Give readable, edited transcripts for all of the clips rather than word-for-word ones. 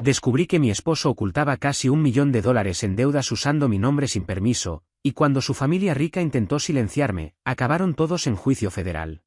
Descubrí que mi esposo ocultaba casi $1 millón en deudas usando mi nombre sin permiso, y cuando su familia rica intentó silenciarme, acabaron todos en juicio federal.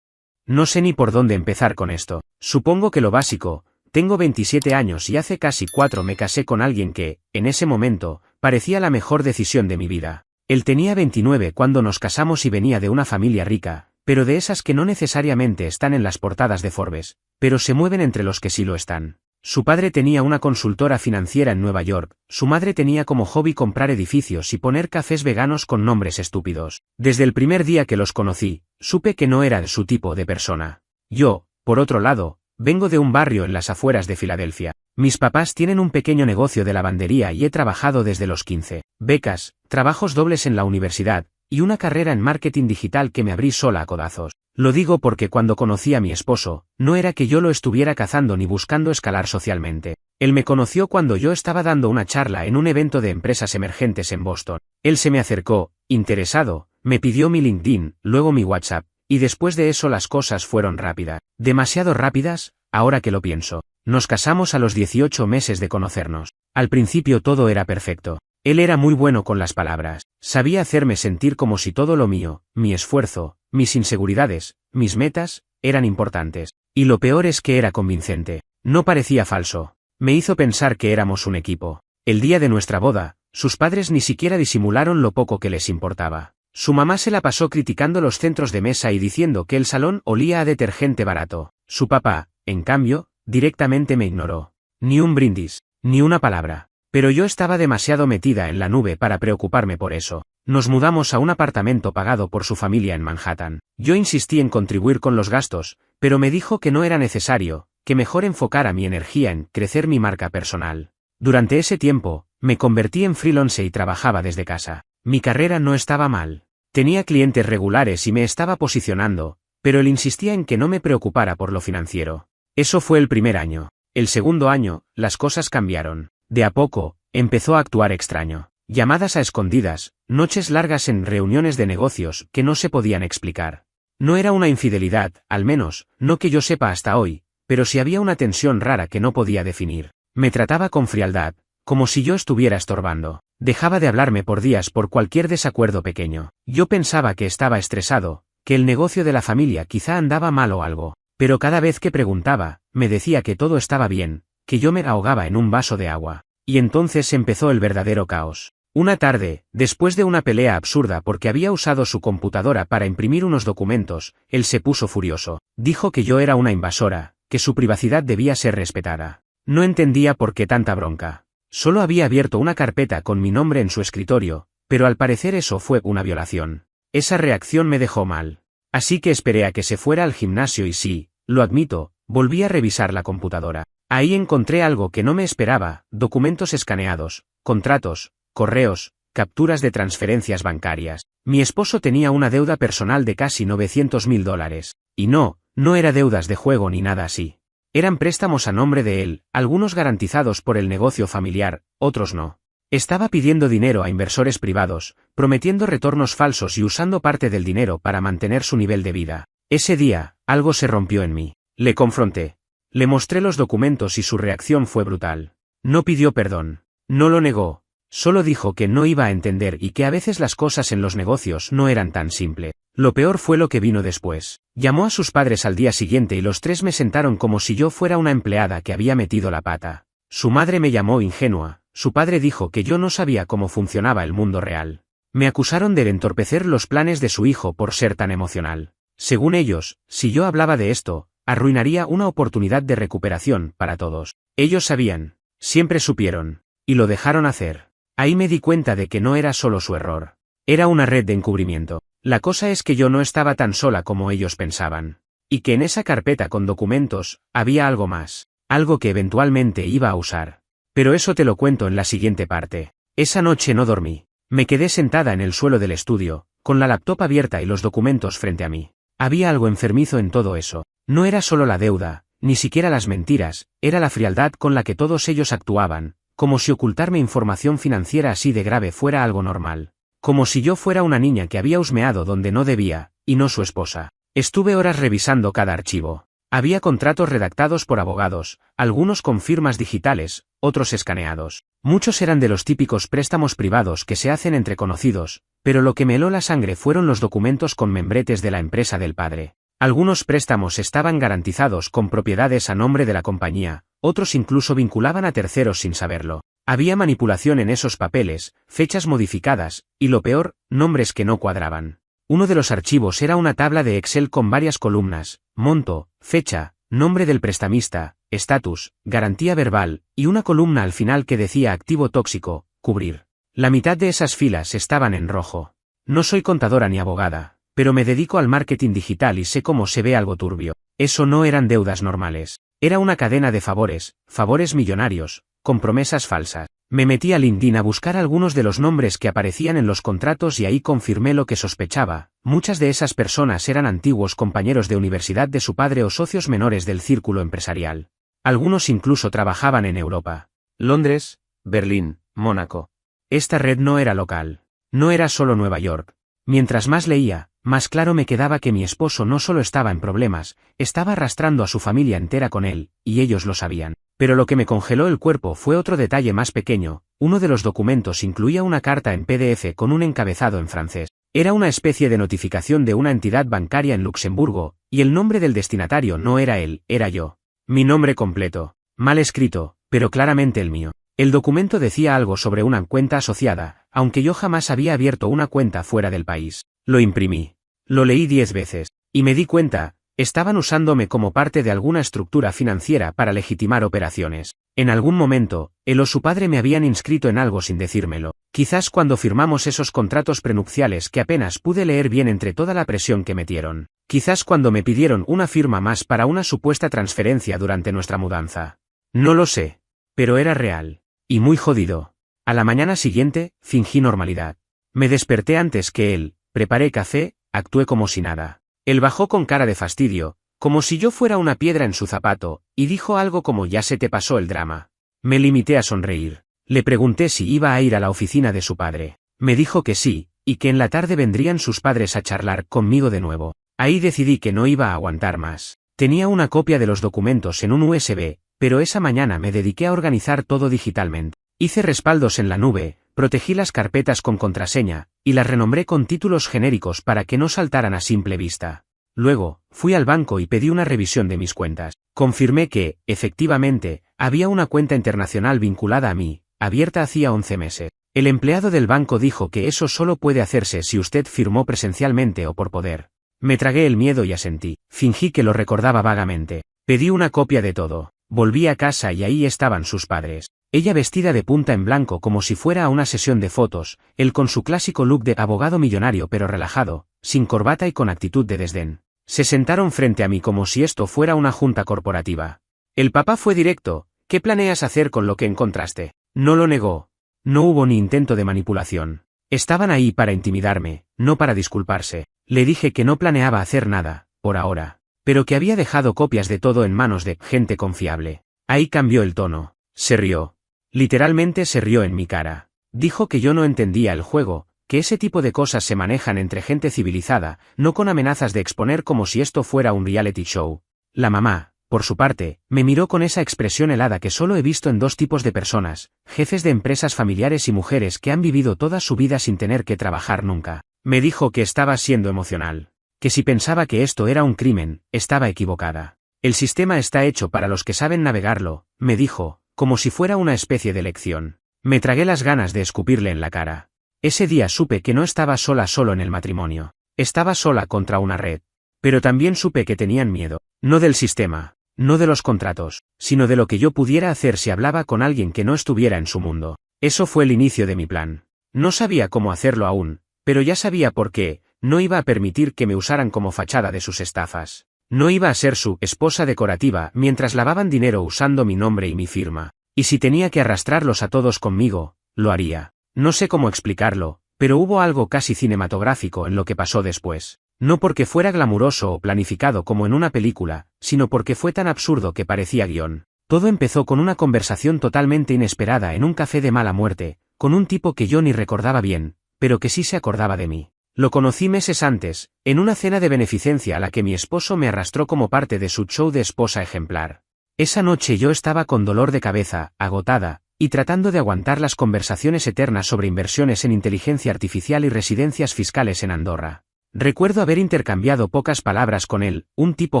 No sé ni por dónde empezar con esto. Supongo que lo básico: tengo 27 años y hace casi 4 me casé con alguien que, en ese momento, parecía la mejor decisión de mi vida. Él tenía 29 cuando nos casamos y venía de una familia rica, pero de esas que no necesariamente están en las portadas de Forbes, pero se mueven entre los que sí lo están. Su padre tenía una consultora financiera en Nueva York, su madre tenía como hobby comprar edificios y poner cafés veganos con nombres estúpidos. Desde el primer día que los conocí, supe que no era su tipo de persona. Yo, por otro lado, vengo de un barrio en las afueras de Filadelfia. Mis papás tienen un pequeño negocio de lavandería y he trabajado desde los 15. Becas, trabajos dobles en la universidad, y una carrera en marketing digital que me abrí sola a codazos. Lo digo porque cuando conocí a mi esposo, no era que yo lo estuviera cazando ni buscando escalar socialmente. Él me conoció cuando yo estaba dando una charla en un evento de empresas emergentes en Boston. Él se me acercó, interesado, me pidió mi LinkedIn, luego mi WhatsApp, y después de eso las cosas fueron rápidas. Demasiado rápidas, ahora que lo pienso. Nos casamos a los 18 meses de conocernos. Al principio todo era perfecto. Él era muy bueno con las palabras. Sabía hacerme sentir como si todo lo mío, mi esfuerzo, mis inseguridades, mis metas, eran importantes. Y lo peor es que era convincente. No parecía falso. Me hizo pensar que éramos un equipo. El día de nuestra boda, sus padres ni siquiera disimularon lo poco que les importaba. Su mamá se la pasó criticando los centros de mesa y diciendo que el salón olía a detergente barato. Su papá, en cambio, directamente me ignoró. Ni un brindis, ni una palabra. Pero yo estaba demasiado metida en la nube para preocuparme por eso. Nos mudamos a un apartamento pagado por su familia en Manhattan. Yo insistí en contribuir con los gastos, pero me dijo que no era necesario, que mejor enfocara mi energía en crecer mi marca personal. Durante ese tiempo, me convertí en freelance y trabajaba desde casa. Mi carrera no estaba mal. Tenía clientes regulares y me estaba posicionando, pero él insistía en que no me preocupara por lo financiero. Eso fue el primer año. El segundo año, las cosas cambiaron. De a poco, empezó a actuar extraño. Llamadas a escondidas, noches largas en reuniones de negocios que no se podían explicar. No era una infidelidad, al menos, no que yo sepa hasta hoy, pero sí había una tensión rara que no podía definir. Me trataba con frialdad, como si yo estuviera estorbando. Dejaba de hablarme por días por cualquier desacuerdo pequeño. Yo pensaba que estaba estresado, que el negocio de la familia quizá andaba mal o algo. Pero cada vez que preguntaba, me decía que todo estaba bien, que yo me ahogaba en un vaso de agua. Y entonces empezó el verdadero caos. Una tarde, después de una pelea absurda porque había usado su computadora para imprimir unos documentos, él se puso furioso. Dijo que yo era una invasora, que su privacidad debía ser respetada. No entendía por qué tanta bronca. Solo había abierto una carpeta con mi nombre en su escritorio, pero al parecer eso fue una violación. Esa reacción me dejó mal. Así que esperé a que se fuera al gimnasio y sí, lo admito, volví a revisar la computadora. Ahí encontré algo que no me esperaba: documentos escaneados, contratos, correos, capturas de transferencias bancarias. Mi esposo tenía una deuda personal de casi $900.000. Y no era deudas de juego ni nada así. Eran préstamos a nombre de él, algunos garantizados por el negocio familiar, otros no. Estaba pidiendo dinero a inversores privados, prometiendo retornos falsos y usando parte del dinero para mantener su nivel de vida. Ese día, algo se rompió en mí. Le confronté. Le mostré los documentos y su reacción fue brutal. No pidió perdón. No lo negó. Solo dijo que no iba a entender y que a veces las cosas en los negocios no eran tan simples. Lo peor fue lo que vino después. Llamó a sus padres al día siguiente y los tres me sentaron como si yo fuera una empleada que había metido la pata. Su madre me llamó ingenua. Su padre dijo que yo no sabía cómo funcionaba el mundo real. Me acusaron de entorpecer los planes de su hijo por ser tan emocional. Según ellos, si yo hablaba de esto, arruinaría una oportunidad de recuperación para todos. Ellos sabían, siempre supieron, y lo dejaron hacer. Ahí me di cuenta de que no era solo su error. Era una red de encubrimiento. La cosa es que yo no estaba tan sola como ellos pensaban. Y que en esa carpeta con documentos, había algo más. Algo que eventualmente iba a usar. Pero eso te lo cuento en la siguiente parte. Esa noche no dormí. Me quedé sentada en el suelo del estudio, con la laptop abierta y los documentos frente a mí. Había algo enfermizo en todo eso. No era solo la deuda, ni siquiera las mentiras, era la frialdad con la que todos ellos actuaban, como si ocultarme información financiera así de grave fuera algo normal. Como si yo fuera una niña que había husmeado donde no debía, y no su esposa. Estuve horas revisando cada archivo. Había contratos redactados por abogados, algunos con firmas digitales, otros escaneados. Muchos eran de los típicos préstamos privados que se hacen entre conocidos, pero lo que me heló la sangre fueron los documentos con membretes de la empresa del padre. Algunos préstamos estaban garantizados con propiedades a nombre de la compañía, otros incluso vinculaban a terceros sin saberlo. Había manipulación en esos papeles, fechas modificadas, y lo peor, nombres que no cuadraban. Uno de los archivos era una tabla de Excel con varias columnas, monto, fecha, nombre del prestamista, estatus, garantía verbal, y una columna al final que decía activo tóxico, cubrir. La mitad de esas filas estaban en rojo. No soy contadora ni abogada, pero me dedico al marketing digital y sé cómo se ve algo turbio. Eso no eran deudas normales. Era una cadena de favores millonarios, con promesas falsas. Me metí a LinkedIn a buscar algunos de los nombres que aparecían en los contratos y ahí confirmé lo que sospechaba. Muchas de esas personas eran antiguos compañeros de universidad de su padre o socios menores del círculo empresarial. Algunos incluso trabajaban en Europa. Londres, Berlín, Mónaco. Esta red no era local. No era solo Nueva York. Mientras más leía, más claro me quedaba que mi esposo no solo estaba en problemas, estaba arrastrando a su familia entera con él, y ellos lo sabían. Pero lo que me congeló el cuerpo fue otro detalle más pequeño. Uno de los documentos incluía una carta en PDF con un encabezado en francés. Era una especie de notificación de una entidad bancaria en Luxemburgo, y el nombre del destinatario no era él, era yo. Mi nombre completo. Mal escrito, pero claramente el mío. El documento decía algo sobre una cuenta asociada, aunque yo jamás había abierto una cuenta fuera del país. Lo imprimí. Lo leí 10 veces, y me di cuenta, estaban usándome como parte de alguna estructura financiera para legitimar operaciones. En algún momento, él o su padre me habían inscrito en algo sin decírmelo. Quizás cuando firmamos esos contratos prenupciales que apenas pude leer bien entre toda la presión que metieron. Quizás cuando me pidieron una firma más para una supuesta transferencia durante nuestra mudanza. No lo sé. Pero era real. Y muy jodido. A la mañana siguiente, fingí normalidad. Me desperté antes que él, preparé café, actué como si nada. Él bajó con cara de fastidio, como si yo fuera una piedra en su zapato, y dijo algo como ya se te pasó el drama. Me limité a sonreír. Le pregunté si iba a ir a la oficina de su padre. Me dijo que sí, y que en la tarde vendrían sus padres a charlar conmigo de nuevo. Ahí decidí que no iba a aguantar más. Tenía una copia de los documentos en un USB, pero esa mañana me dediqué a organizar todo digitalmente. Hice respaldos en la nube, protegí las carpetas con contraseña, y las renombré con títulos genéricos para que no saltaran a simple vista. Luego, fui al banco y pedí una revisión de mis cuentas. Confirmé que, efectivamente, había una cuenta internacional vinculada a mí, abierta hacía 11 meses. El empleado del banco dijo que eso solo puede hacerse si usted firmó presencialmente o por poder. Me tragué el miedo y asentí. Fingí que lo recordaba vagamente. Pedí una copia de todo. Volví a casa y ahí estaban sus padres. Ella vestida de punta en blanco como si fuera a una sesión de fotos, él con su clásico look de abogado millonario pero relajado, sin corbata y con actitud de desdén. Se sentaron frente a mí como si esto fuera una junta corporativa. El papá fue directo. ¿Qué planeas hacer con lo que encontraste? No lo negó. No hubo ni intento de manipulación. Estaban ahí para intimidarme, no para disculparse. Le dije que no planeaba hacer nada, por ahora, pero que había dejado copias de todo en manos de gente confiable. Ahí cambió el tono. Se rió. Literalmente se rió en mi cara. Dijo que yo no entendía el juego, que ese tipo de cosas se manejan entre gente civilizada, no con amenazas de exponer como si esto fuera un reality show. La mamá, por su parte, me miró con esa expresión helada que solo he visto en dos tipos de personas, jefes de empresas familiares y mujeres que han vivido toda su vida sin tener que trabajar nunca. Me dijo que estaba siendo emocional. Que si pensaba que esto era un crimen, estaba equivocada. El sistema está hecho para los que saben navegarlo, me dijo, como si fuera una especie de lección. Me tragué las ganas de escupirle en la cara. Ese día supe que no estaba sola solo en el matrimonio. Estaba sola contra una red. Pero también supe que tenían miedo. No del sistema, no de los contratos, sino de lo que yo pudiera hacer si hablaba con alguien que no estuviera en su mundo. Eso fue el inicio de mi plan. No sabía cómo hacerlo aún, pero ya sabía por qué. No iba a permitir que me usaran como fachada de sus estafas. No iba a ser su esposa decorativa mientras lavaban dinero usando mi nombre y mi firma. Y si tenía que arrastrarlos a todos conmigo, lo haría. No sé cómo explicarlo, pero hubo algo casi cinematográfico en lo que pasó después. No porque fuera glamuroso o planificado como en una película, sino porque fue tan absurdo que parecía guión. Todo empezó con una conversación totalmente inesperada en un café de mala muerte, con un tipo que yo ni recordaba bien, pero que sí se acordaba de mí. Lo conocí meses antes, en una cena de beneficencia a la que mi esposo me arrastró como parte de su show de esposa ejemplar. Esa noche yo estaba con dolor de cabeza, agotada, y tratando de aguantar las conversaciones eternas sobre inversiones en inteligencia artificial y residencias fiscales en Andorra. Recuerdo haber intercambiado pocas palabras con él, un tipo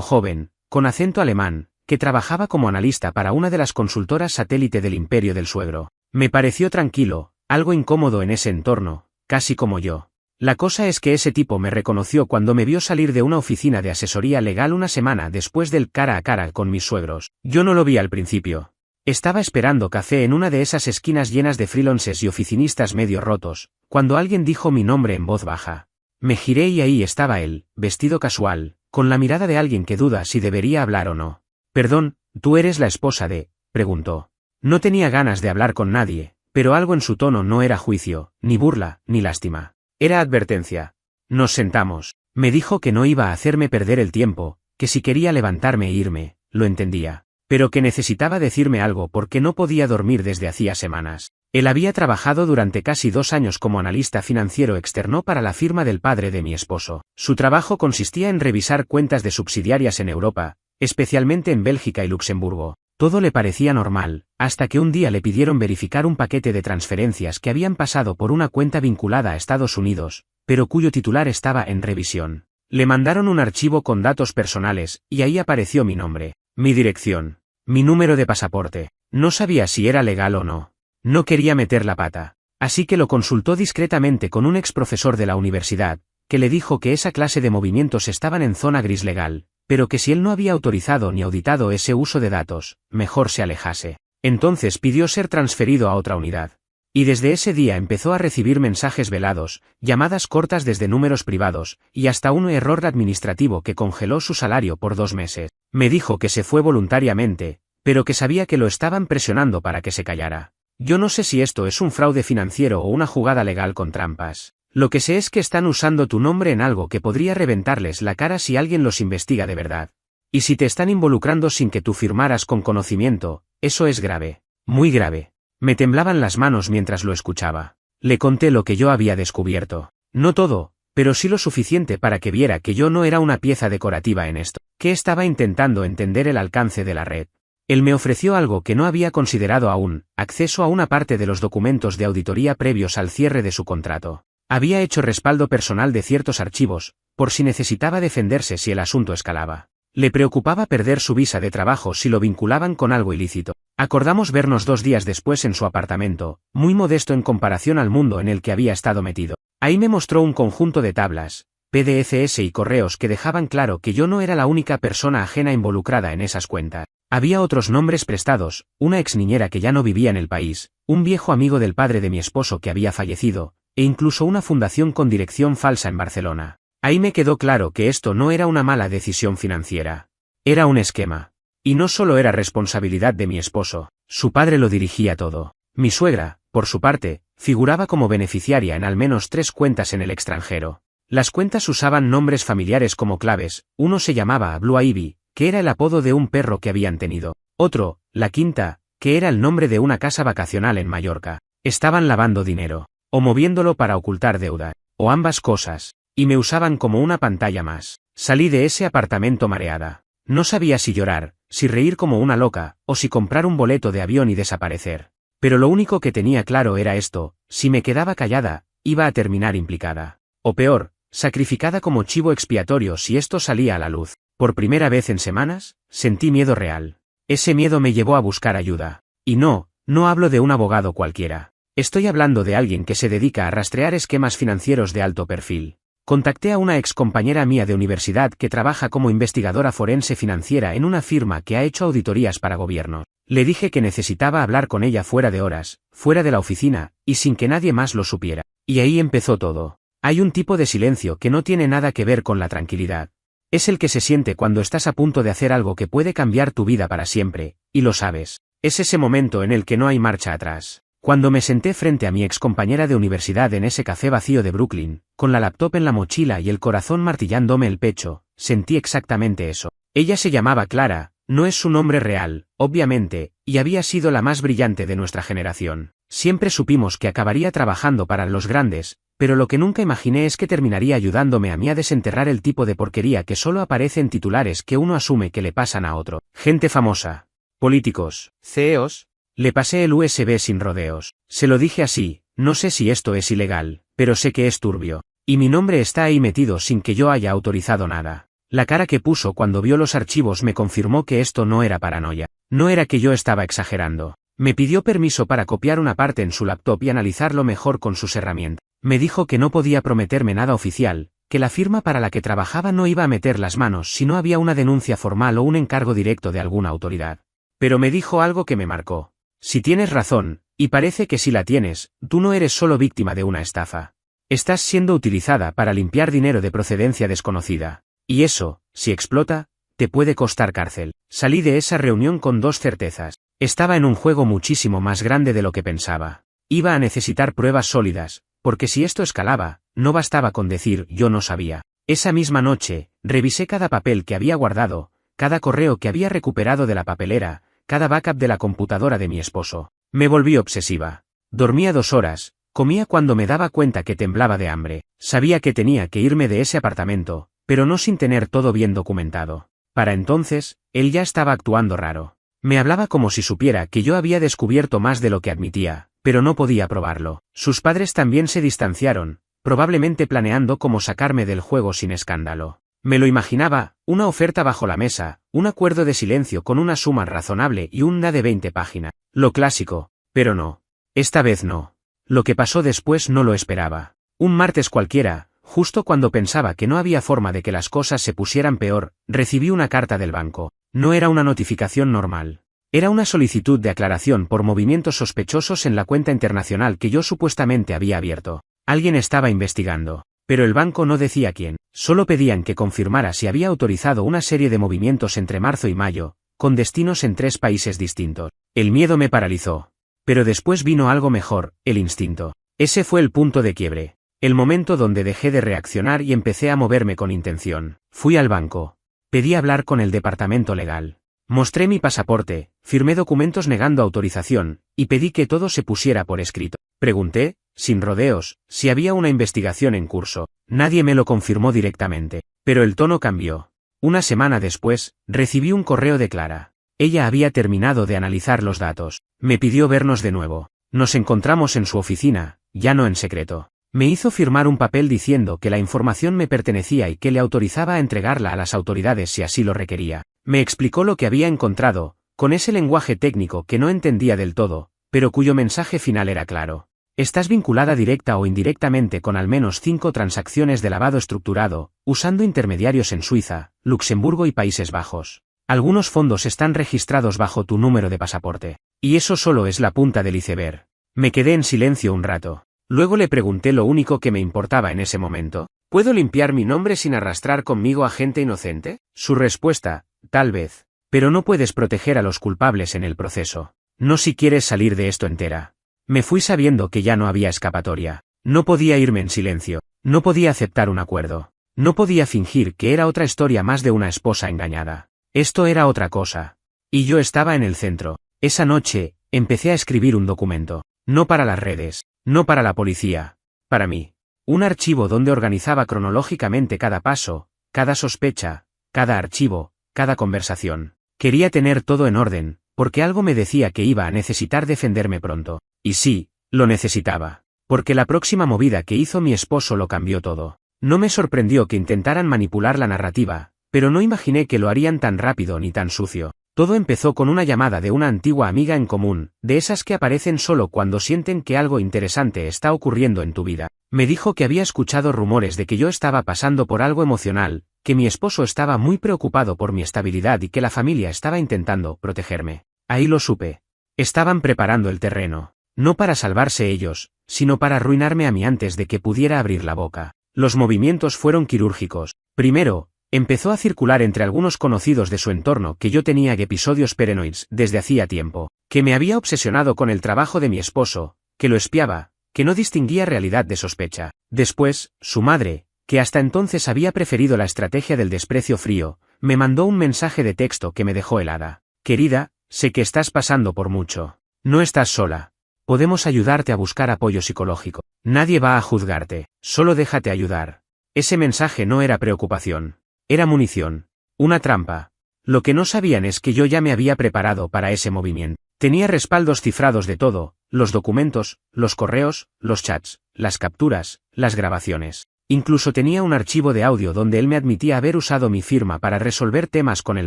joven, con acento alemán, que trabajaba como analista para una de las consultoras satélite del imperio del suegro. Me pareció tranquilo, algo incómodo en ese entorno, casi como yo. La cosa es que ese tipo me reconoció cuando me vio salir de una oficina de asesoría legal una semana después del cara a cara con mis suegros. Yo no lo vi al principio. Estaba esperando café en una de esas esquinas llenas de freelancers y oficinistas medio rotos, cuando alguien dijo mi nombre en voz baja. Me giré y ahí estaba él, vestido casual, con la mirada de alguien que duda si debería hablar o no. «Perdón, ¿tú eres la esposa de?» preguntó. No tenía ganas de hablar con nadie, pero algo en su tono no era juicio, ni burla, ni lástima. Era advertencia. Nos sentamos. Me dijo que no iba a hacerme perder el tiempo, que si quería levantarme e irme, lo entendía, pero que necesitaba decirme algo porque no podía dormir desde hacía semanas. Él había trabajado durante casi 2 años como analista financiero externo para la firma del padre de mi esposo. Su trabajo consistía en revisar cuentas de subsidiarias en Europa, especialmente en Bélgica y Luxemburgo. Todo le parecía normal, hasta que un día le pidieron verificar un paquete de transferencias que habían pasado por una cuenta vinculada a Estados Unidos, pero cuyo titular estaba en revisión. Le mandaron un archivo con datos personales, y ahí apareció mi nombre, mi dirección, mi número de pasaporte. No sabía si era legal o no. No quería meter la pata. Así que lo consultó discretamente con un ex profesor de la universidad, que le dijo que esa clase de movimientos estaban en zona gris legal, pero que si él no había autorizado ni auditado ese uso de datos, mejor se alejase. Entonces pidió ser transferido a otra unidad. Y desde ese día empezó a recibir mensajes velados, llamadas cortas desde números privados, y hasta un error administrativo que congeló su salario por 2 meses. Me dijo que se fue voluntariamente, pero que sabía que lo estaban presionando para que se callara. Yo no sé si esto es un fraude financiero o una jugada legal con trampas. Lo que sé es que están usando tu nombre en algo que podría reventarles la cara si alguien los investiga de verdad. Y si te están involucrando sin que tú firmaras con conocimiento, eso es grave. Muy grave. Me temblaban las manos mientras lo escuchaba. Le conté lo que yo había descubierto. No todo, pero sí lo suficiente para que viera que yo no era una pieza decorativa en esto, que estaba intentando entender el alcance de la red. Él me ofreció algo que no había considerado aún, acceso a una parte de los documentos de auditoría previos al cierre de su contrato. Había hecho respaldo personal de ciertos archivos, por si necesitaba defenderse si el asunto escalaba. Le preocupaba perder su visa de trabajo si lo vinculaban con algo ilícito. Acordamos vernos 2 días después en su apartamento, muy modesto en comparación al mundo en el que había estado metido. Ahí me mostró un conjunto de tablas, PDFs y correos que dejaban claro que yo no era la única persona ajena involucrada en esas cuentas. Había otros nombres prestados, una ex niñera que ya no vivía en el país, un viejo amigo del padre de mi esposo que había fallecido, e incluso una fundación con dirección falsa en Barcelona. Ahí me quedó claro que esto no era una mala decisión financiera. Era un esquema. Y no solo era responsabilidad de mi esposo, su padre lo dirigía todo. Mi suegra, por su parte, figuraba como beneficiaria en al menos 3 cuentas en el extranjero. Las cuentas usaban nombres familiares como claves, uno se llamaba Blue Ivy, que era el apodo de un perro que habían tenido. Otro, La Quinta, que era el nombre de una casa vacacional en Mallorca. Estaban lavando dinero, o moviéndolo para ocultar deuda, o ambas cosas, y me usaban como una pantalla más. Salí de ese apartamento mareada. No sabía si llorar, si reír como una loca, o si comprar un boleto de avión y desaparecer. Pero lo único que tenía claro era esto: si me quedaba callada, iba a terminar implicada. O peor, sacrificada como chivo expiatorio si esto salía a la luz. Por primera vez en semanas, sentí miedo real. Ese miedo me llevó a buscar ayuda. Y no hablo de un abogado cualquiera. Estoy hablando de alguien que se dedica a rastrear esquemas financieros de alto perfil. Contacté a una ex compañera mía de universidad que trabaja como investigadora forense financiera en una firma que ha hecho auditorías para gobiernos. Le dije que necesitaba hablar con ella fuera de horas, fuera de la oficina, y sin que nadie más lo supiera. Y ahí empezó todo. Hay un tipo de silencio que no tiene nada que ver con la tranquilidad. Es el que se siente cuando estás a punto de hacer algo que puede cambiar tu vida para siempre, y lo sabes. Es ese momento en el que no hay marcha atrás. Cuando me senté frente a mi excompañera de universidad en ese café vacío de Brooklyn, con la laptop en la mochila y el corazón martillándome el pecho, sentí exactamente eso. Ella se llamaba Clara, no es su nombre real, obviamente, y había sido la más brillante de nuestra generación. Siempre supimos que acabaría trabajando para los grandes, pero lo que nunca imaginé es que terminaría ayudándome a mí a desenterrar el tipo de porquería que solo aparece en titulares que uno asume que le pasan a otro. Gente famosa. Políticos. CEOs. Le pasé el USB sin rodeos. Se lo dije así, no sé si esto es ilegal, pero sé que es turbio. Y mi nombre está ahí metido sin que yo haya autorizado nada. La cara que puso cuando vio los archivos me confirmó que esto no era paranoia. No era que yo estaba exagerando. Me pidió permiso para copiar una parte en su laptop y analizarlo mejor con sus herramientas. Me dijo que no podía prometerme nada oficial, que la firma para la que trabajaba no iba a meter las manos si no había una denuncia formal o un encargo directo de alguna autoridad. Pero me dijo algo que me marcó. Si tienes razón, y parece que sí la tienes, tú no eres solo víctima de una estafa. Estás siendo utilizada para limpiar dinero de procedencia desconocida. Y eso, si explota, te puede costar cárcel. Salí de esa reunión con dos certezas. Estaba en un juego muchísimo más grande de lo que pensaba. Iba a necesitar pruebas sólidas, porque si esto escalaba, no bastaba con decir yo no sabía. Esa misma noche, revisé cada papel que había guardado, cada correo que había recuperado de la papelera, cada backup de la computadora de mi esposo. Me volví obsesiva. Dormía 2 horas, comía cuando me daba cuenta que temblaba de hambre. Sabía que tenía que irme de ese apartamento, pero no sin tener todo bien documentado. Para entonces, él ya estaba actuando raro. Me hablaba como si supiera que yo había descubierto más de lo que admitía, pero no podía probarlo. Sus padres también se distanciaron, probablemente planeando cómo sacarme del juego sin escándalo. Me lo imaginaba, una oferta bajo la mesa, un acuerdo de silencio con una suma razonable y un NDA de 20 páginas. Lo clásico, pero no. Esta vez no. Lo que pasó después no lo esperaba. Un martes cualquiera, justo cuando pensaba que no había forma de que las cosas se pusieran peor, recibí una carta del banco. No era una notificación normal. Era una solicitud de aclaración por movimientos sospechosos en la cuenta internacional que yo supuestamente había abierto. Alguien estaba investigando. Pero el banco no decía quién. Solo pedían que confirmara si había autorizado una serie de movimientos entre marzo y mayo, con destinos en 3 países distintos. El miedo me paralizó. Pero después vino algo mejor, el instinto. Ese fue el punto de quiebre. El momento donde dejé de reaccionar y empecé a moverme con intención. Fui al banco. Pedí hablar con el departamento legal. Mostré mi pasaporte, firmé documentos negando autorización, y pedí que todo se pusiera por escrito. Pregunté, sin rodeos, si había una investigación en curso. Nadie me lo confirmó directamente. Pero el tono cambió. Una semana después, recibí un correo de Clara. Ella había terminado de analizar los datos. Me pidió vernos de nuevo. Nos encontramos en su oficina, ya no en secreto. Me hizo firmar un papel diciendo que la información me pertenecía y que le autorizaba a entregarla a las autoridades si así lo requería. Me explicó lo que había encontrado, con ese lenguaje técnico que no entendía del todo, pero cuyo mensaje final era claro. Estás vinculada directa o indirectamente con al menos 5 transacciones de lavado estructurado, usando intermediarios en Suiza, Luxemburgo y Países Bajos. Algunos fondos están registrados bajo tu número de pasaporte. Y eso solo es la punta del iceberg. Me quedé en silencio un rato. Luego le pregunté lo único que me importaba en ese momento. ¿Puedo limpiar mi nombre sin arrastrar conmigo a gente inocente? Su respuesta, tal vez. Pero no puedes proteger a los culpables en el proceso. No si quieres salir de esto entera. Me fui sabiendo que ya no había escapatoria. No podía irme en silencio. No podía aceptar un acuerdo. No podía fingir que era otra historia más de una esposa engañada. Esto era otra cosa. Y yo estaba en el centro. Esa noche, empecé a escribir un documento. No para las redes. No para la policía. Para mí. Un archivo donde organizaba cronológicamente cada paso, cada sospecha, cada archivo, cada conversación. Quería tener todo en orden, porque algo me decía que iba a necesitar defenderme pronto. Y sí, lo necesitaba. Porque la próxima movida que hizo mi esposo lo cambió todo. No me sorprendió que intentaran manipular la narrativa, pero no imaginé que lo harían tan rápido ni tan sucio. Todo empezó con una llamada de una antigua amiga en común, de esas que aparecen solo cuando sienten que algo interesante está ocurriendo en tu vida. Me dijo que había escuchado rumores de que yo estaba pasando por algo emocional, que mi esposo estaba muy preocupado por mi estabilidad y que la familia estaba intentando protegerme. Ahí lo supe. Estaban preparando el terreno. No para salvarse ellos, sino para arruinarme a mí antes de que pudiera abrir la boca. Los movimientos fueron quirúrgicos. Primero, empezó a circular entre algunos conocidos de su entorno que yo tenía episodios paranoides desde hacía tiempo, que me había obsesionado con el trabajo de mi esposo, que lo espiaba, que no distinguía realidad de sospecha. Después, su madre, que hasta entonces había preferido la estrategia del desprecio frío, me mandó un mensaje de texto que me dejó helada. Querida, sé que estás pasando por mucho. No estás sola. Podemos ayudarte a buscar apoyo psicológico. Nadie va a juzgarte, solo déjate ayudar. Ese mensaje no era preocupación. Era munición. Una trampa. Lo que no sabían es que yo ya me había preparado para ese movimiento. Tenía respaldos cifrados de todo, los documentos, los correos, los chats, las capturas, las grabaciones. Incluso tenía un archivo de audio donde él me admitía haber usado mi firma para resolver temas con el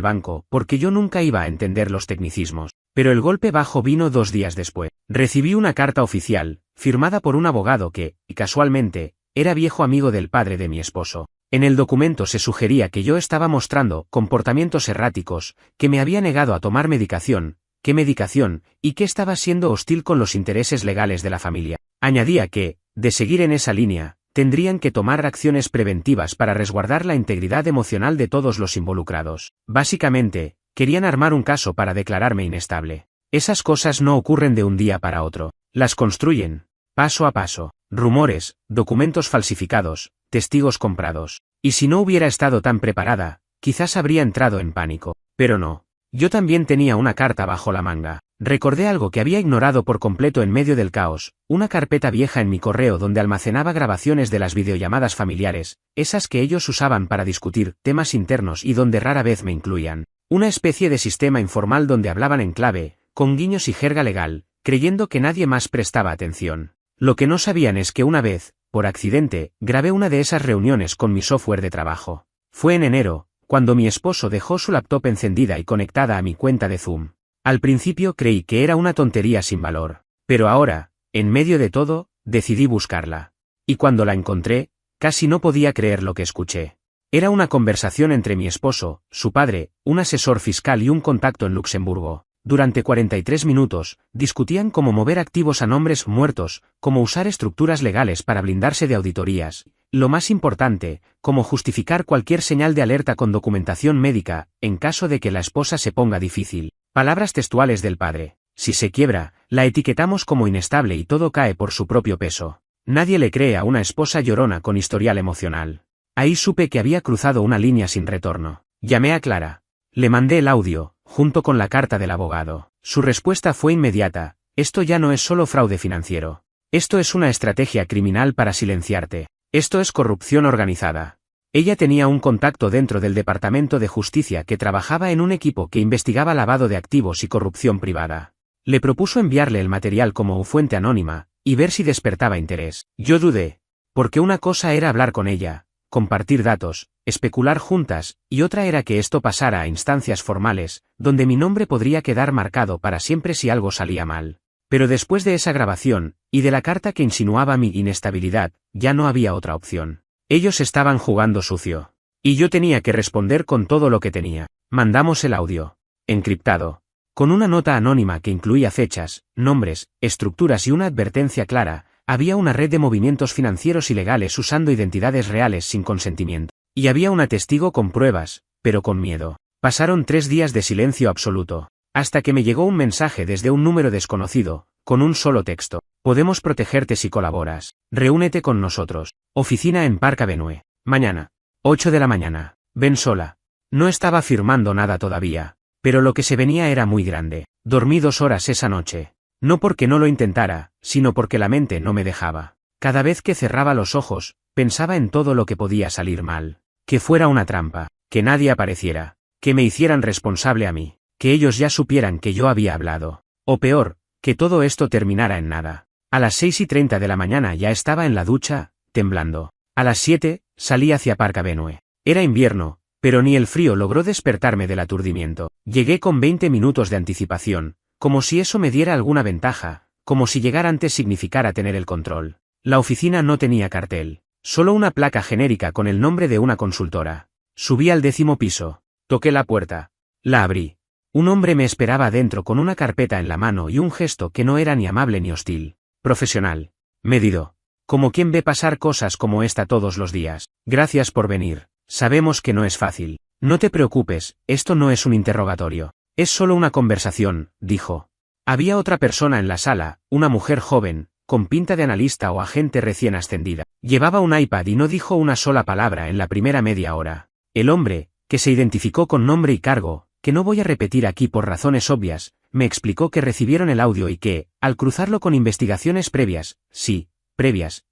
banco, porque yo nunca iba a entender los tecnicismos. Pero el golpe bajo vino 2 días después. Recibí una carta oficial, firmada por un abogado que, casualmente, era viejo amigo del padre de mi esposo. En el documento se sugería que yo estaba mostrando comportamientos erráticos, que me había negado a tomar medicación, qué medicación, y que estaba siendo hostil con los intereses legales de la familia. Añadía que, de seguir en esa línea, tendrían que tomar acciones preventivas para resguardar la integridad emocional de todos los involucrados. Básicamente, querían armar un caso para declararme inestable. Esas cosas no ocurren de un día para otro. Las construyen, paso a paso. Rumores, documentos falsificados, testigos comprados. Y si no hubiera estado tan preparada, quizás habría entrado en pánico. Pero no. Yo también tenía una carta bajo la manga. Recordé algo que había ignorado por completo en medio del caos, una carpeta vieja en mi correo donde almacenaba grabaciones de las videollamadas familiares, esas que ellos usaban para discutir temas internos y donde rara vez me incluían. Una especie de sistema informal donde hablaban en clave, con guiños y jerga legal, creyendo que nadie más prestaba atención. Lo que no sabían es que una vez, por accidente, grabé una de esas reuniones con mi software de trabajo. Fue en enero, cuando mi esposo dejó su laptop encendida y conectada a mi cuenta de Zoom. Al principio creí que era una tontería sin valor, pero ahora, en medio de todo, decidí buscarla. Y cuando la encontré, casi no podía creer lo que escuché. Era una conversación entre mi esposo, su padre, un asesor fiscal y un contacto en Luxemburgo. Durante 43 minutos, discutían cómo mover activos a nombres muertos, cómo usar estructuras legales para blindarse de auditorías, lo más importante, cómo justificar cualquier señal de alerta con documentación médica, en caso de que la esposa se ponga difícil. Palabras textuales del padre: si se quiebra, la etiquetamos como inestable y todo cae por su propio peso. Nadie le cree a una esposa llorona con historial emocional. Ahí supe que había cruzado una línea sin retorno. Llamé a Clara. Le mandé el audio, junto con la carta del abogado. Su respuesta fue inmediata: esto ya no es solo fraude financiero. Esto es una estrategia criminal para silenciarte. Esto es corrupción organizada. Ella tenía un contacto dentro del Departamento de Justicia que trabajaba en un equipo que investigaba lavado de activos y corrupción privada. Le propuso enviarle el material como fuente anónima, y ver si despertaba interés. Yo dudé. Porque una cosa era hablar con ella, compartir datos, especular juntas, y otra era que esto pasara a instancias formales, donde mi nombre podría quedar marcado para siempre si algo salía mal. Pero después de esa grabación, y de la carta que insinuaba mi inestabilidad, ya no había otra opción. Ellos estaban jugando sucio. Y yo tenía que responder con todo lo que tenía. Mandamos el audio. Encriptado. Con una nota anónima que incluía fechas, nombres, estructuras y una advertencia clara: había una red de movimientos financieros ilegales usando identidades reales sin consentimiento. Y había una testigo con pruebas, pero con miedo. Pasaron 3 días de silencio absoluto. Hasta que me llegó un mensaje desde un número desconocido, con un solo texto: podemos protegerte si colaboras. Reúnete con nosotros. Oficina en Park Avenue. Mañana. 8 de la mañana. Ven sola. No estaba firmando nada todavía. Pero lo que se venía era muy grande. Dormí 2 horas esa noche. No porque no lo intentara, sino porque la mente no me dejaba. Cada vez que cerraba los ojos, pensaba en todo lo que podía salir mal. Que fuera una trampa. Que nadie apareciera. Que me hicieran responsable a mí. Que ellos ya supieran que yo había hablado. O peor, que todo esto terminara en nada. A las 6:30 de la mañana ya estaba en la ducha, temblando. A las 7, salí hacia Park Avenue. Era invierno, pero ni el frío logró despertarme del aturdimiento. Llegué con 20 minutos de anticipación, como si eso me diera alguna ventaja, como si llegar antes significara tener el control. La oficina no tenía cartel, solo una placa genérica con el nombre de una consultora. Subí al 10º piso. Toqué la puerta. La abrí. Un hombre me esperaba adentro con una carpeta en la mano y un gesto que no era ni amable ni hostil. Profesional. Medido. Como quien ve pasar cosas como esta todos los días. Gracias por venir. Sabemos que no es fácil. No te preocupes, esto no es un interrogatorio. Es solo una conversación, dijo. Había otra persona en la sala, una mujer joven, con pinta de analista o agente recién ascendida. Llevaba un iPad y no dijo una sola palabra en la primera media hora. El hombre, que se identificó con nombre y cargo, que no voy a repetir aquí por razones obvias, me explicó que recibieron el audio y que, al cruzarlo con investigaciones previas,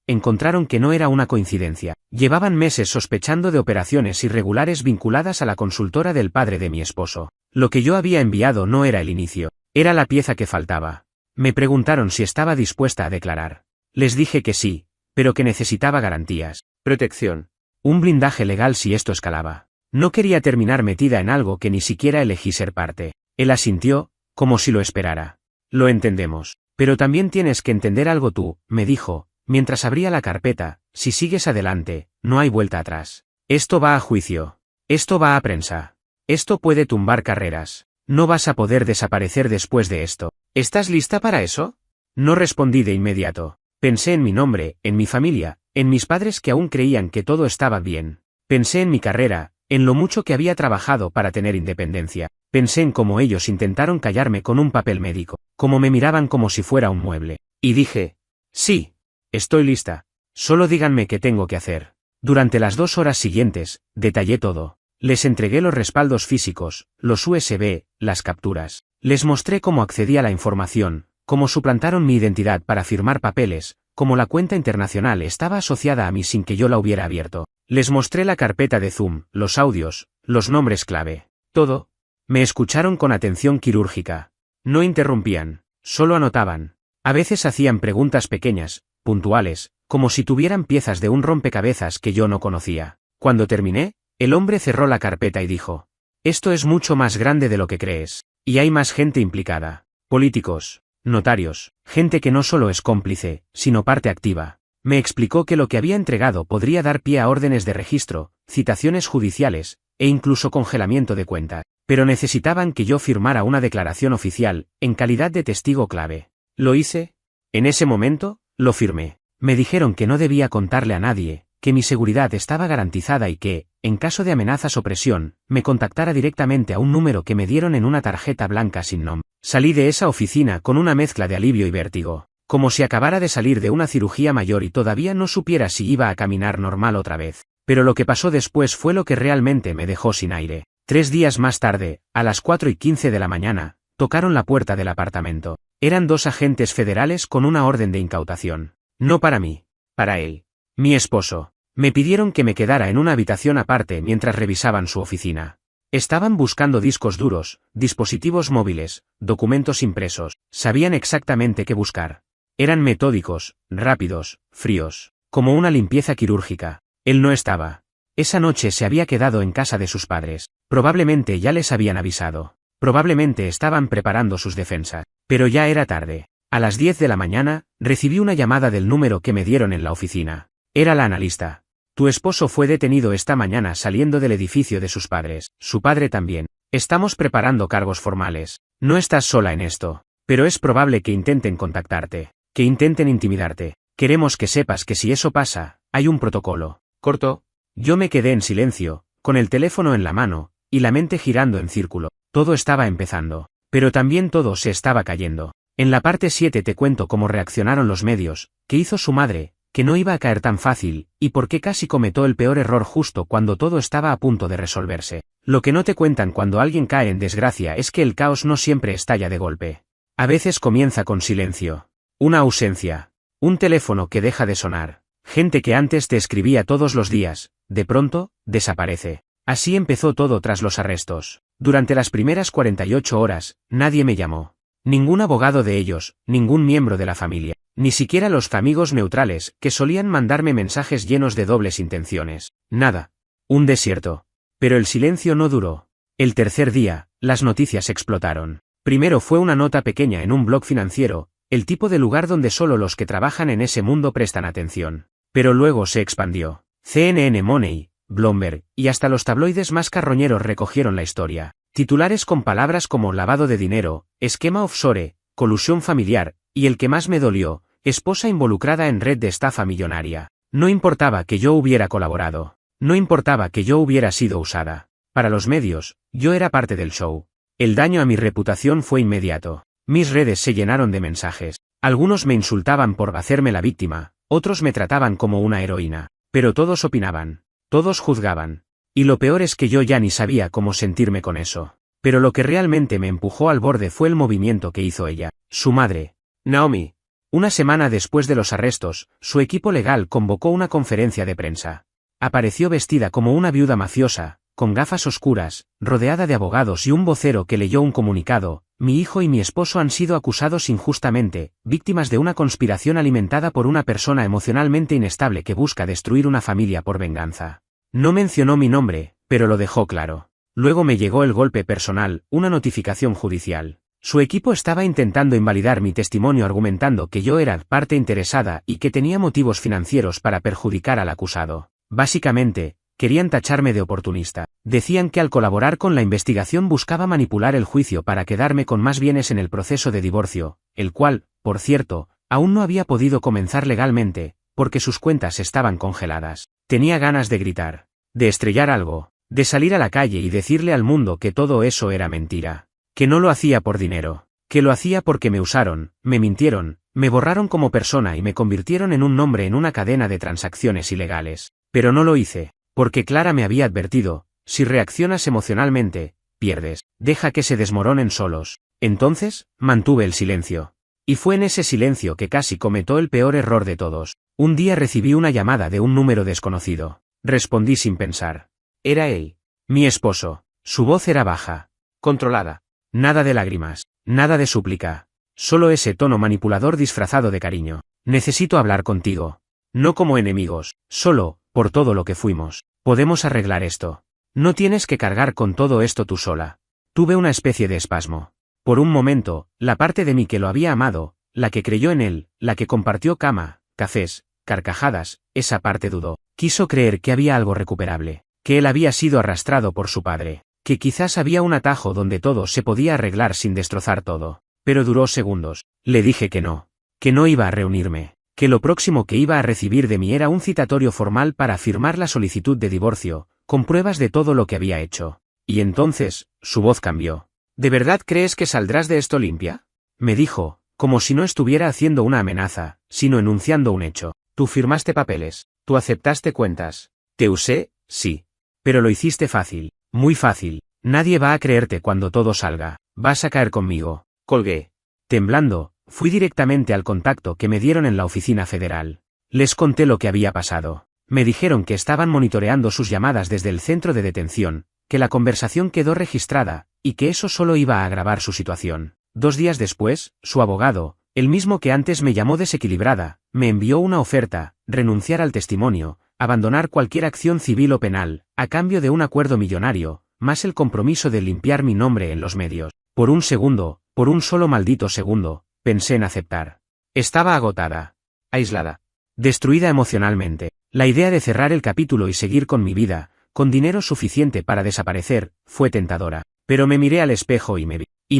encontraron que no era una coincidencia. Llevaban meses sospechando de operaciones irregulares vinculadas a la consultora del padre de mi esposo. Lo que yo había enviado no era el inicio, era la pieza que faltaba. Me preguntaron si estaba dispuesta a declarar. Les dije que sí, pero que necesitaba garantías, protección, un blindaje legal si esto escalaba. No quería terminar metida en algo que ni siquiera elegí ser parte. Él asintió, como si lo esperara. Lo entendemos. Pero también tienes que entender algo tú, me dijo, mientras abría la carpeta, si sigues adelante, no hay vuelta atrás. Esto va a juicio. Esto va a prensa. Esto puede tumbar carreras. No vas a poder desaparecer después de esto. ¿Estás lista para eso? No respondí de inmediato. Pensé en mi nombre, en mi familia, en mis padres que aún creían que todo estaba bien. Pensé en mi carrera, en lo mucho que había trabajado para tener independencia. Pensé en cómo ellos intentaron callarme con un papel médico, cómo me miraban como si fuera un mueble. Y dije, sí, estoy lista. Solo díganme qué tengo que hacer. Durante las 2 horas siguientes, detallé todo. Les entregué los respaldos físicos, los USB, las capturas. Les mostré cómo accedí a la información, cómo suplantaron mi identidad para firmar papeles, cómo la cuenta internacional estaba asociada a mí sin que yo la hubiera abierto. Les mostré la carpeta de Zoom, los audios, los nombres clave. Todo. Me escucharon con atención quirúrgica. No interrumpían, solo anotaban. A veces hacían preguntas pequeñas, puntuales, como si tuvieran piezas de un rompecabezas que yo no conocía. Cuando terminé, el hombre cerró la carpeta y dijo: esto es mucho más grande de lo que crees, y hay más gente implicada. Políticos, notarios, gente que no solo es cómplice, sino parte activa. Me explicó que lo que había entregado podría dar pie a órdenes de registro, citaciones judiciales, e incluso congelamiento de cuentas. Pero necesitaban que yo firmara una declaración oficial, en calidad de testigo clave. ¿Lo hice? En ese momento, lo firmé. Me dijeron que no debía contarle a nadie, que mi seguridad estaba garantizada y que, en caso de amenazas o presión, me contactara directamente a un número que me dieron en una tarjeta blanca sin nombre. Salí de esa oficina con una mezcla de alivio y vértigo, como si acabara de salir de una cirugía mayor y todavía no supiera si iba a caminar normal otra vez. Pero lo que pasó después fue lo que realmente me dejó sin aire. 3 días más tarde, a las 4:15 de la mañana, tocaron la puerta del apartamento. Eran 2 agentes federales con una orden de incautación. No para mí, para él. Mi esposo. Me pidieron que me quedara en una habitación aparte mientras revisaban su oficina. Estaban buscando discos duros, dispositivos móviles, documentos impresos. Sabían exactamente qué buscar. Eran metódicos, rápidos, fríos, como una limpieza quirúrgica. Él no estaba. Esa noche se había quedado en casa de sus padres. Probablemente ya les habían avisado. Probablemente estaban preparando sus defensas. Pero ya era tarde. A las 10 de la mañana, recibí una llamada del número que me dieron en la oficina. Era la analista. Tu esposo fue detenido esta mañana saliendo del edificio de sus padres. Su padre también. Estamos preparando cargos formales. No estás sola en esto. Pero es probable que intenten contactarte. Que intenten intimidarte. Queremos que sepas que si eso pasa, hay un protocolo. Corto. Yo me quedé en silencio, con el teléfono en la mano, y la mente girando en círculo. Todo estaba empezando. Pero también todo se estaba cayendo. En la parte 7 te cuento cómo reaccionaron los medios, qué hizo su madre, que no iba a caer tan fácil, y por qué casi cometió el peor error justo cuando todo estaba a punto de resolverse. Lo que no te cuentan cuando alguien cae en desgracia es que el caos no siempre estalla de golpe. A veces comienza con silencio. Una ausencia. Un teléfono que deja de sonar. Gente que antes te escribía todos los días, de pronto, desaparece. Así empezó todo tras los arrestos. Durante las primeras 48 horas, nadie me llamó. Ningún abogado de ellos, ningún miembro de la familia, ni siquiera los amigos neutrales, que solían mandarme mensajes llenos de dobles intenciones. Nada. Un desierto. Pero el silencio no duró. El tercer día, las noticias explotaron. Primero fue una nota pequeña en un blog financiero, el tipo de lugar donde solo los que trabajan en ese mundo prestan atención. Pero luego se expandió. CNN Money, Bloomberg, y hasta los tabloides más carroñeros recogieron la historia. Titulares con palabras como lavado de dinero, esquema offshore, colusión familiar, y el que más me dolió, esposa involucrada en red de estafa millonaria. No importaba que yo hubiera colaborado. No importaba que yo hubiera sido usada. Para los medios, yo era parte del show. El daño a mi reputación fue inmediato. Mis redes se llenaron de mensajes. Algunos me insultaban por hacerme la víctima, otros me trataban como una heroína. Pero todos opinaban. Todos juzgaban. Y lo peor es que yo ya ni sabía cómo sentirme con eso. Pero lo que realmente me empujó al borde fue el movimiento que hizo ella, su madre, Naomi. Una semana después de los arrestos, su equipo legal convocó una conferencia de prensa. Apareció vestida como una viuda mafiosa, con gafas oscuras, rodeada de abogados y un vocero que leyó un comunicado: mi hijo y mi esposo han sido acusados injustamente, víctimas de una conspiración alimentada por una persona emocionalmente inestable que busca destruir una familia por venganza. No mencionó mi nombre, pero lo dejó claro. Luego me llegó el golpe personal, una notificación judicial. Su equipo estaba intentando invalidar mi testimonio argumentando que yo era parte interesada y que tenía motivos financieros para perjudicar al acusado. Básicamente, querían tacharme de oportunista. Decían que al colaborar con la investigación buscaba manipular el juicio para quedarme con más bienes en el proceso de divorcio, el cual, por cierto, aún no había podido comenzar legalmente, porque sus cuentas estaban congeladas. Tenía ganas de gritar, de estrellar algo, de salir a la calle y decirle al mundo que todo eso era mentira. Que no lo hacía por dinero, que lo hacía porque me usaron, me mintieron, me borraron como persona y me convirtieron en un nombre en una cadena de transacciones ilegales. Pero no lo hice, porque Clara me había advertido: si reaccionas emocionalmente, pierdes, deja que se desmoronen solos. Entonces, mantuve el silencio. Y fue en ese silencio que casi cometí el peor error de todos. Un día recibí una llamada de un número desconocido. Respondí sin pensar. Era él, mi esposo. Su voz era baja, controlada. Nada de lágrimas, nada de súplica. Solo ese tono manipulador disfrazado de cariño. Necesito hablar contigo. No como enemigos, solo, por todo lo que fuimos. Podemos arreglar esto. No tienes que cargar con todo esto tú sola. Tuve una especie de espasmo. Por un momento, la parte de mí que lo había amado, la que creyó en él, la que compartió cama, cafés, carcajadas, esa parte dudó. Quiso creer que había algo recuperable, que él había sido arrastrado por su padre, que quizás había un atajo donde todo se podía arreglar sin destrozar todo. Pero duró segundos. Le dije que no iba a reunirme, que lo próximo que iba a recibir de mí era un citatorio formal para firmar la solicitud de divorcio, con pruebas de todo lo que había hecho. Y entonces, su voz cambió. ¿De verdad crees que saldrás de esto limpia? Me dijo, como si no estuviera haciendo una amenaza, sino enunciando un hecho. Tú firmaste papeles, tú aceptaste cuentas. Te usé, sí. Pero lo hiciste fácil. Muy fácil. Nadie va a creerte cuando todo salga. Vas a caer conmigo. Colgué. Temblando, fui directamente al contacto que me dieron en la oficina federal. Les conté lo que había pasado. Me dijeron que estaban monitoreando sus llamadas desde el centro de detención, que la conversación quedó registrada, y que eso solo iba a agravar su situación. 2 días después, su abogado, el mismo que antes me llamó desequilibrada, me envió una oferta: renunciar al testimonio, abandonar cualquier acción civil o penal, a cambio de un acuerdo millonario, más el compromiso de limpiar mi nombre en los medios. Por un segundo, por un solo maldito segundo, pensé en aceptar. Estaba agotada, aislada, destruida emocionalmente. La idea de cerrar el capítulo y seguir con mi vida, con dinero suficiente para desaparecer, fue tentadora. Pero me miré al espejo y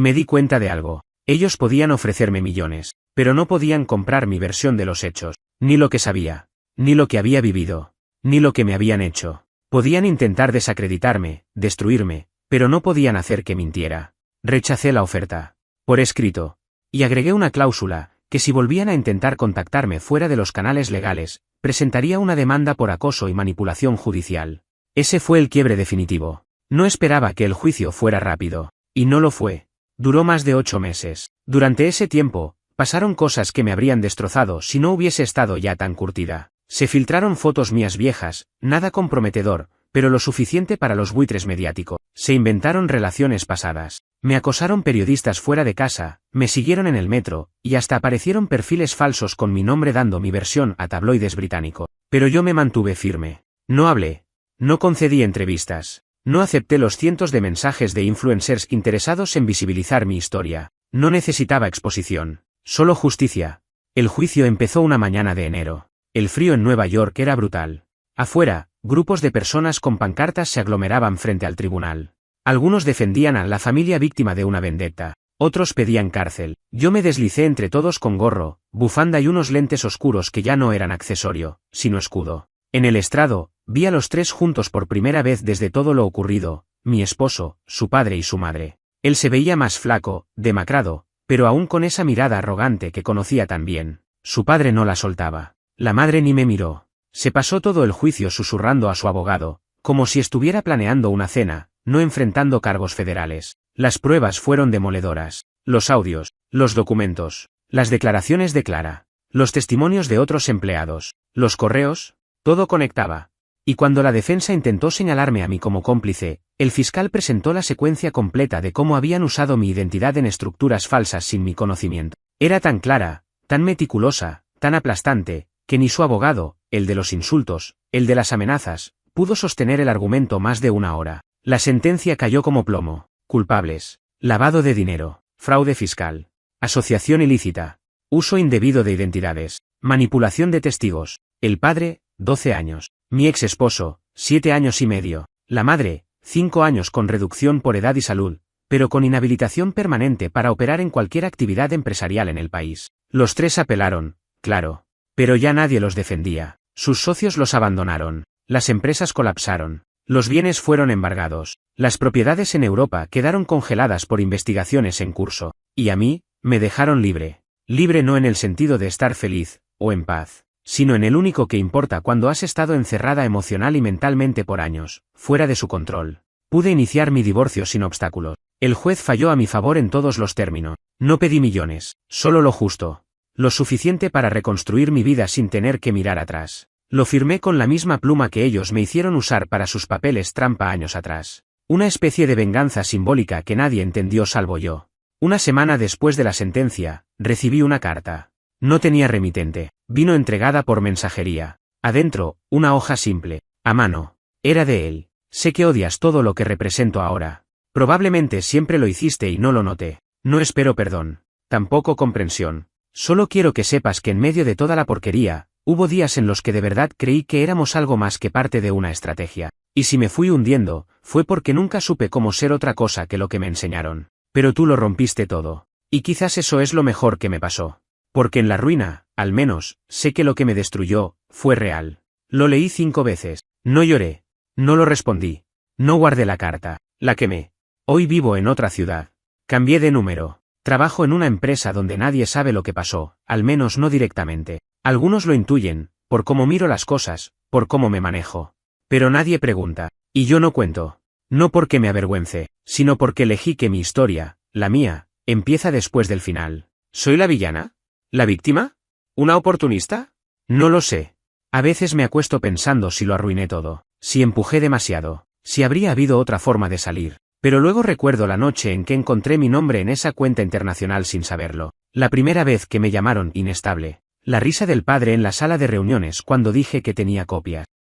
me di cuenta de algo. Ellos podían ofrecerme millones, pero no podían comprar mi versión de los hechos, ni lo que sabía, ni lo que había vivido, ni lo que me habían hecho. Podían intentar desacreditarme, destruirme, pero no podían hacer que mintiera. Rechacé la oferta, por escrito, y agregué una cláusula, que si volvían a intentar contactarme fuera de los canales legales, presentaría una demanda por acoso y manipulación judicial. Ese fue el quiebre definitivo. No esperaba que el juicio fuera rápido, y no lo fue. Duró más de 8 meses. Durante ese tiempo, pasaron cosas que me habrían destrozado si no hubiese estado ya tan curtida. Se filtraron fotos mías viejas, nada comprometedor, pero lo suficiente para los buitres mediáticos. Se inventaron relaciones pasadas. Me acosaron periodistas fuera de casa, me siguieron en el metro, y hasta aparecieron perfiles falsos con mi nombre dando mi versión a tabloides británicos. Pero yo me mantuve firme. No hablé. No concedí entrevistas. No acepté los cientos de mensajes de influencers interesados en visibilizar mi historia. No necesitaba exposición, solo justicia. El juicio empezó una mañana de enero. El frío en Nueva York era brutal. Afuera, grupos de personas con pancartas se aglomeraban frente al tribunal. Algunos defendían a la familia víctima de una vendetta. Otros pedían cárcel. Yo me deslicé entre todos con gorro, bufanda y unos lentes oscuros que ya no eran accesorio, sino escudo. En el estrado, vi a los 3 juntos por primera vez desde todo lo ocurrido: mi esposo, su padre y su madre. Él se veía más flaco, demacrado, pero aún con esa mirada arrogante que conocía tan bien. Su padre no la soltaba. La madre ni me miró. Se pasó todo el juicio susurrando a su abogado, como si estuviera planeando una cena, no enfrentando cargos federales. Las pruebas fueron demoledoras. Los audios, los documentos, las declaraciones de Clara, los testimonios de otros empleados, los correos, todo conectaba. Y cuando la defensa intentó señalarme a mí como cómplice, el fiscal presentó la secuencia completa de cómo habían usado mi identidad en estructuras falsas sin mi conocimiento. Era tan clara, tan meticulosa, tan aplastante, que ni su abogado, el de los insultos, el de las amenazas, pudo sostener el argumento más de una hora. La sentencia cayó como plomo. Culpables: lavado de dinero, fraude fiscal, asociación ilícita, uso indebido de identidades, manipulación de testigos. El padre, 12 años. Mi ex esposo, 7 años y medio. La madre, 5 años con reducción por edad y salud, pero con inhabilitación permanente para operar en cualquier actividad empresarial en el país. Los tres apelaron, claro. Pero ya nadie los defendía. Sus socios los abandonaron. Las empresas colapsaron. Los bienes fueron embargados. Las propiedades en Europa quedaron congeladas por investigaciones en curso. Y a mí, me dejaron libre. Libre no en el sentido de estar feliz, o en paz, sino en el único que importa cuando has estado encerrada emocional y mentalmente por años, fuera de su control. Pude iniciar mi divorcio sin obstáculos. El juez falló a mi favor en todos los términos. No pedí millones, solo lo justo. Lo suficiente para reconstruir mi vida sin tener que mirar atrás. Lo firmé con la misma pluma que ellos me hicieron usar para sus papeles trampa años atrás. Una especie de venganza simbólica que nadie entendió salvo yo. Una semana después de la sentencia, recibí una carta. No tenía remitente. Vino entregada por mensajería. Adentro, una hoja simple, a mano. Era de él. Sé que odias todo lo que represento ahora. Probablemente siempre lo hiciste y no lo noté. No espero perdón. Tampoco comprensión. Solo quiero que sepas que en medio de toda la porquería, hubo días en los que de verdad creí que éramos algo más que parte de una estrategia. Y si me fui hundiendo, fue porque nunca supe cómo ser otra cosa que lo que me enseñaron. Pero tú lo rompiste todo. Y quizás eso es lo mejor que me pasó. Porque en la ruina, al menos, sé que lo que me destruyó, fue real. Lo leí 5 veces. No lloré. No lo respondí. No guardé la carta. La quemé. Hoy vivo en otra ciudad. Cambié de número. Trabajo en una empresa donde nadie sabe lo que pasó, al menos no directamente. Algunos lo intuyen, por cómo miro las cosas, por cómo me manejo. Pero nadie pregunta. Y yo no cuento. No porque me avergüence, sino porque elegí que mi historia, la mía, empieza después del final. ¿Soy la villana? ¿La víctima? ¿Una oportunista? No lo sé. A veces me acuesto pensando si lo arruiné todo, si empujé demasiado, si habría habido otra forma de salir. Pero luego recuerdo la noche en que encontré mi nombre en esa cuenta internacional sin saberlo. La primera vez que me llamaron inestable. La risa del padre en la sala de reuniones cuando dije que tenía copias.